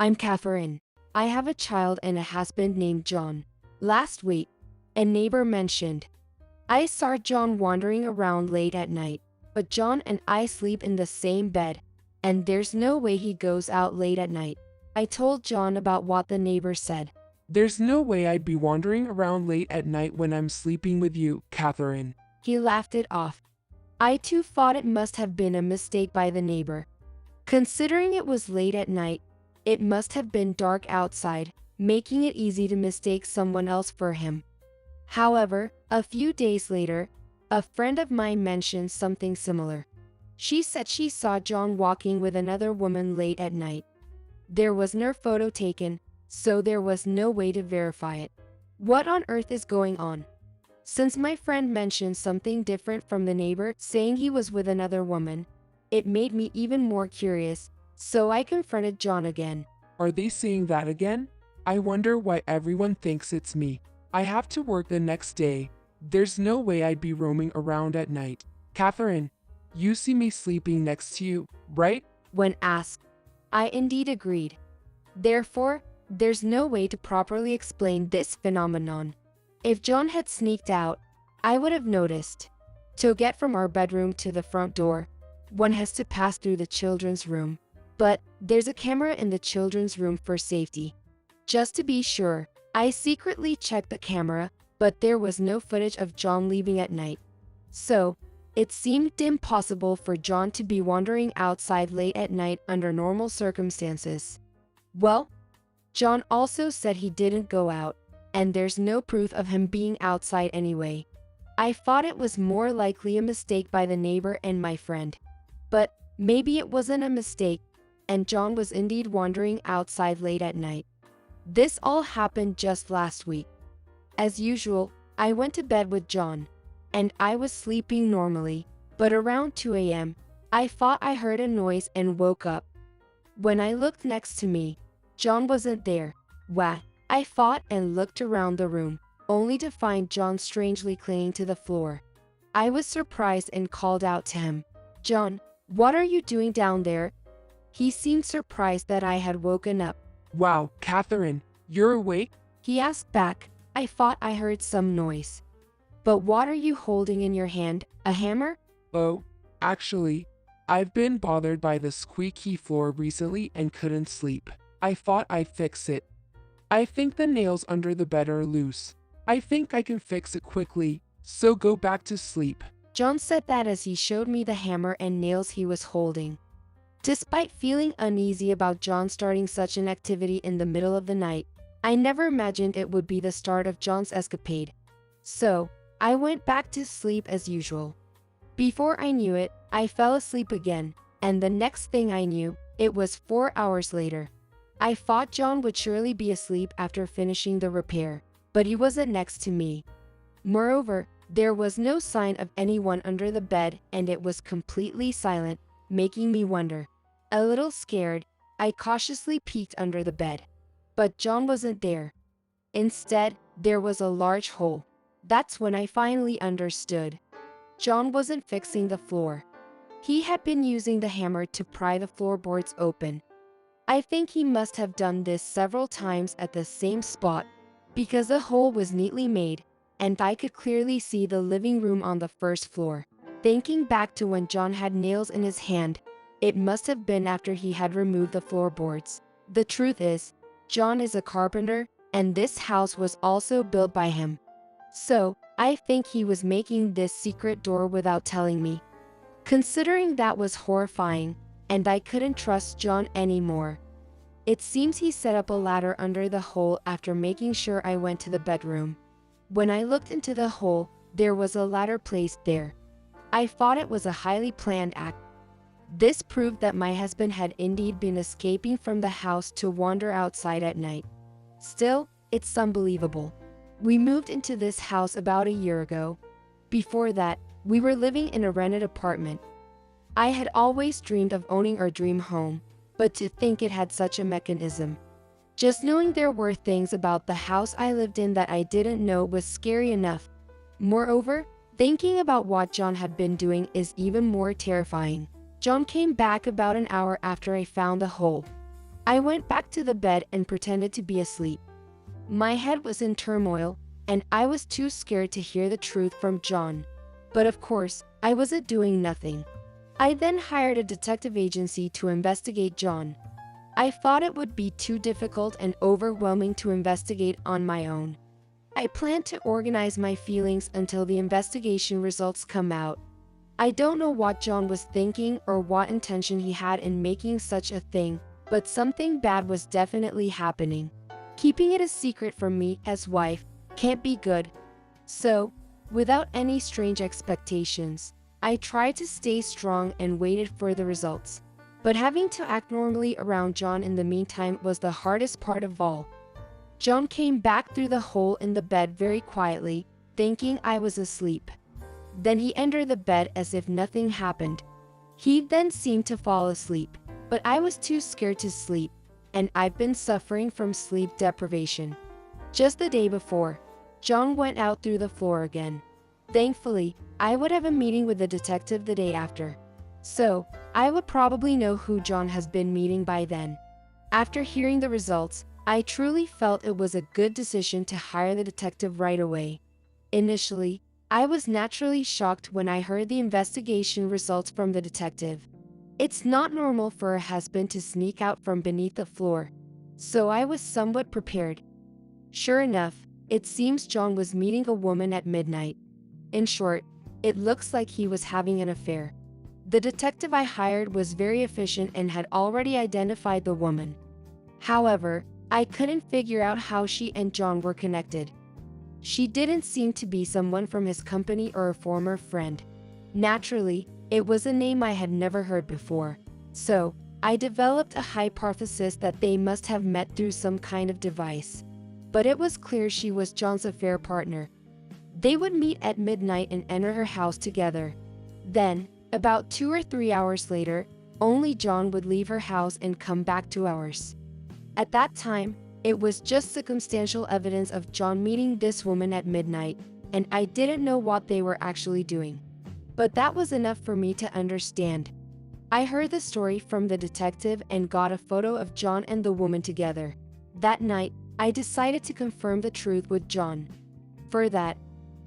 I'm Catherine. I have a child and a husband named John. Last week, a neighbor mentioned, I saw John wandering around late at night, but John and I sleep in the same bed, and there's no way he goes out late at night. I told John about what the neighbor said. There's no way I'd be wandering around late at night when I'm sleeping with you, Catherine. He laughed it off. I too thought it must have been a mistake by the neighbor. Considering it was late at night, it must have been dark outside, making it easy to mistake someone else for him. However, a few days later, a friend of mine mentioned something similar. She said she saw John walking with another woman late at night. There was no photo taken, so there was no way to verify it. What on earth is going on? Since my friend mentioned something different from the neighbor saying he was with another woman, it made me even more curious, so I confronted John again. Are they saying that again? I wonder why everyone thinks it's me. I have to work the next day. There's no way I'd be roaming around at night. Catherine, you see me sleeping next to you, right? When asked, I indeed agreed. Therefore, there's no way to properly explain this phenomenon. If John had sneaked out, I would have noticed. To get from our bedroom to the front door, one has to pass through the children's room. But there's a camera in the children's room for safety. Just to be sure, I secretly checked the camera, but there was no footage of John leaving at night. So, it seemed impossible for John to be wandering outside late at night under normal circumstances. Well, John also said he didn't go out, and there's no proof of him being outside anyway. I thought it was more likely a mistake by the neighbor and my friend. But maybe it wasn't a mistake, and John was indeed wandering outside late at night. This all happened just last week. As usual, I went to bed with John, and I was sleeping normally, but around 2 a.m., I thought I heard a noise and woke up. When I looked next to me, John wasn't there. Wah, I thought and looked around the room, only to find John strangely clinging to the floor. I was surprised and called out to him, John, what are you doing down there? He seemed surprised that I had woken up. Wow, Catherine, you're awake? He asked back. I thought I heard some noise. But what are you holding in your hand, a hammer? Oh, actually, I've been bothered by the squeaky floor recently and couldn't sleep. I thought I'd fix it. I think the nails under the bed are loose. I think I can fix it quickly, so go back to sleep. John said that as he showed me the hammer and nails he was holding. Despite feeling uneasy about John starting such an activity in the middle of the night, I never imagined it would be the start of John's escapade. So, I went back to sleep as usual. Before I knew it, I fell asleep again, and the next thing I knew, it was 4 hours later. I thought John would surely be asleep after finishing the repair, but he wasn't next to me. Moreover, there was no sign of anyone under the bed and it was completely silent, making me wonder. A little scared, I cautiously peeked under the bed. But John wasn't there. Instead, there was a large hole. That's when I finally understood. John wasn't fixing the floor. He had been using the hammer to pry the floorboards open. I think he must have done this several times at the same spot, because the hole was neatly made, and I could clearly see the living room on the first floor. Thinking back to when John had nails in his hand, it must have been after he had removed the floorboards. The truth is, John is a carpenter, and this house was also built by him. So, I think he was making this secret door without telling me. Considering that was horrifying, and I couldn't trust John anymore. It seems he set up a ladder under the hole after making sure I went to the bedroom. When I looked into the hole, there was a ladder placed there. I thought it was a highly planned act. This proved that my husband had indeed been escaping from the house to wander outside at night. Still, it's unbelievable. We moved into this house about a year ago. Before that, we were living in a rented apartment. I had always dreamed of owning our dream home, but to think it had such a mechanism. Just knowing there were things about the house I lived in that I didn't know was scary enough. Moreover, thinking about what John had been doing is even more terrifying. John came back about an hour after I found the hole. I went back to the bed and pretended to be asleep. My head was in turmoil, and I was too scared to hear the truth from John. But of course, I wasn't doing nothing. I then hired a detective agency to investigate John. I thought it would be too difficult and overwhelming to investigate on my own. I planned to organize my feelings until the investigation results come out. I don't know what John was thinking or what intention he had in making such a thing, but something bad was definitely happening. Keeping it a secret from me as wife can't be good. So, without any strange expectations, I tried to stay strong and waited for the results. But having to act normally around John in the meantime was the hardest part of all. John came back through the hole in the bed very quietly, thinking I was asleep. Then he entered the bed as if nothing happened. He then seemed to fall asleep, but I was too scared to sleep, and I've been suffering from sleep deprivation. Just the day before, John went out through the floor again. Thankfully, I would have a meeting with the detective the day after. So, I would probably know who John has been meeting by then. After hearing the results, I truly felt it was a good decision to hire the detective right away. Initially, I was naturally shocked when I heard the investigation results from the detective. It's not normal for a husband to sneak out from beneath the floor, so I was somewhat prepared. Sure enough, it seems John was meeting a woman at midnight. In short, it looks like he was having an affair. The detective I hired was very efficient and had already identified the woman. However, I couldn't figure out how she and John were connected. She didn't seem to be someone from his company or a former friend. Naturally, it was a name I had never heard before. So, I developed a hypothesis that they must have met through some kind of device. But it was clear she was John's affair partner. They would meet at midnight and enter her house together. Then, about 2 or 3 hours later, only John would leave her house and come back to ours. At that time, it was just circumstantial evidence of John meeting this woman at midnight, and I didn't know what they were actually doing. But that was enough for me to understand. I heard the story from the detective and got a photo of John and the woman together. That night, I decided to confirm the truth with John. For that,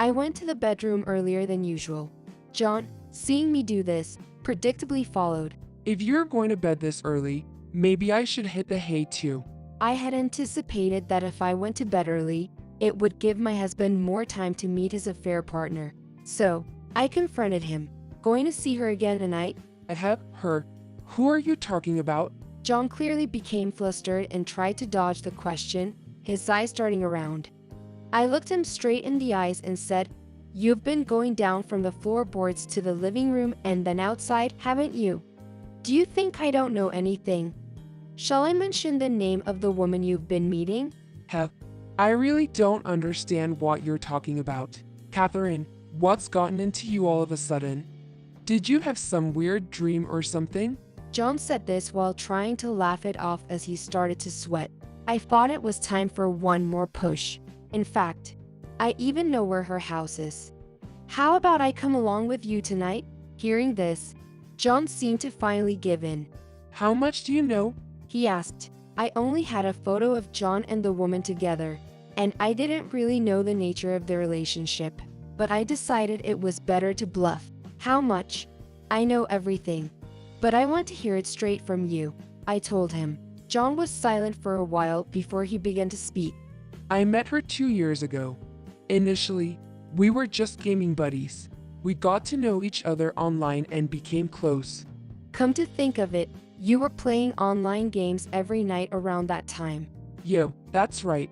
I went to the bedroom earlier than usual. John, seeing me do this, predictably followed. If you're going to bed this early, maybe I should hit the hay too. I had anticipated that if I went to bed early, it would give my husband more time to meet his affair partner. So, I confronted him. Going to see her again tonight? Her? Who are you talking about? John clearly became flustered and tried to dodge the question, his eyes darting around. I looked him straight in the eyes and said, "You've been going down from the floorboards to the living room and then outside, haven't you? Do you think I don't know anything? Shall I mention the name of the woman you've been meeting?" I really don't understand what you're talking about. Catherine, what's gotten into you all of a sudden? Did you have some weird dream or something? John said this while trying to laugh it off as he started to sweat. I thought it was time for one more push. In fact, I even know where her house is. How about I come along with you tonight? Hearing this, John seemed to finally give in. How much do you know? He asked. I only had a photo of John and the woman together, and I didn't really know the nature of their relationship, but I decided it was better to bluff. How much? I know everything, but I want to hear it straight from you, I told him. John was silent for a while before he began to speak. I met her 2 years ago. Initially, we were just gaming buddies. We got to know each other online and became close. Come to think of it, you were playing online games every night around that time. Yo, that's right.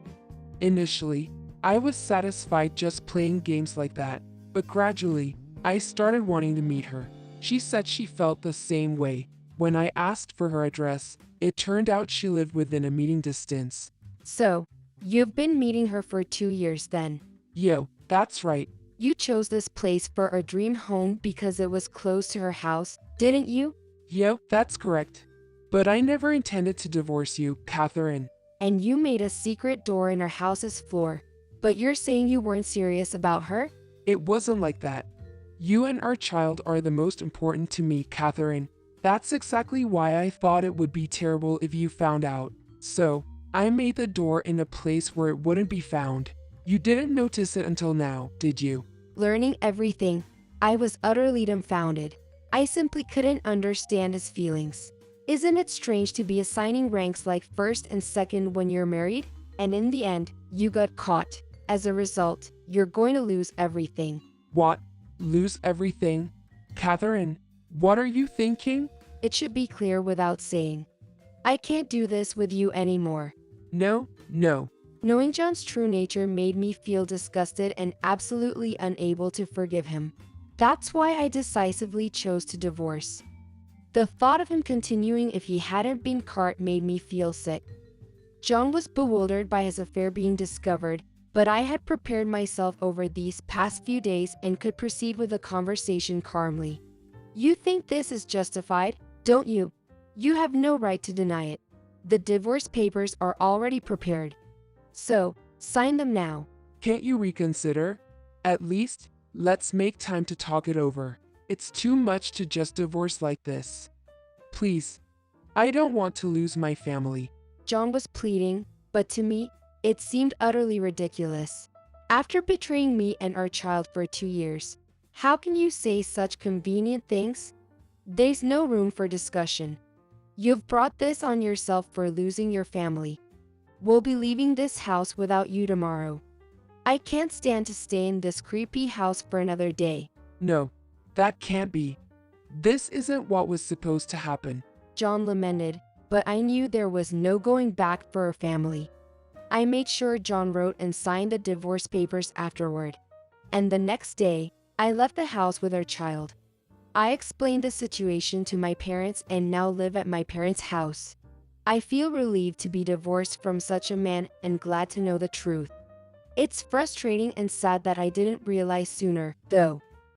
Initially, I was satisfied just playing games like that, but gradually, I started wanting to meet her. She said she felt the same way. When I asked for her address, it turned out she lived within a meeting distance. So, you've been meeting her for 2 years then? Yo, that's right. You chose this place for a dream home because it was close to her house, didn't you? Yo, that's correct. But I never intended to divorce you, Catherine. And you made a secret door in her house's floor. But you're saying you weren't serious about her? It wasn't like that. You and our child are the most important to me, Catherine. That's exactly why I thought it would be terrible if you found out. So, I made the door in a place where it wouldn't be found. You didn't notice it until now, did you? Learning everything, I was utterly dumbfounded. I simply couldn't understand his feelings. Isn't it strange to be assigning ranks like first and second when you're married? And in the end, you got caught. As a result, you're going to lose everything. What? Lose everything? Catherine, what are you thinking? It should be clear without saying. I can't do this with you anymore. No, no. Knowing John's true nature made me feel disgusted and absolutely unable to forgive him. That's why I decisively chose to divorce. The thought of him continuing if he hadn't been caught made me feel sick. John was bewildered by his affair being discovered, but I had prepared myself over these past few days and could proceed with the conversation calmly. You think this is justified, don't you? You have no right to deny it. The divorce papers are already prepared. So, sign them now. Can't you reconsider? At least, let's make time to talk it over. It's too much to just divorce like this. Please. I don't want to lose my family. John was pleading, but to me, it seemed utterly ridiculous. After betraying me and our child for 2 years, how can you say such convenient things? There's no room for discussion. You've brought this on yourself for losing your family. We'll be leaving this house without you tomorrow. I can't stand to stay in this creepy house for another day. No, that can't be. This isn't what was supposed to happen. John lamented, but I knew there was no going back for our family. I made sure John wrote and signed the divorce papers afterward. And the next day, I left the house with our child. I explained the situation to my parents and now live at my parents' house. I feel relieved to be divorced from such a man and glad to know the truth. It's frustrating and sad that I didn't realize sooner, though.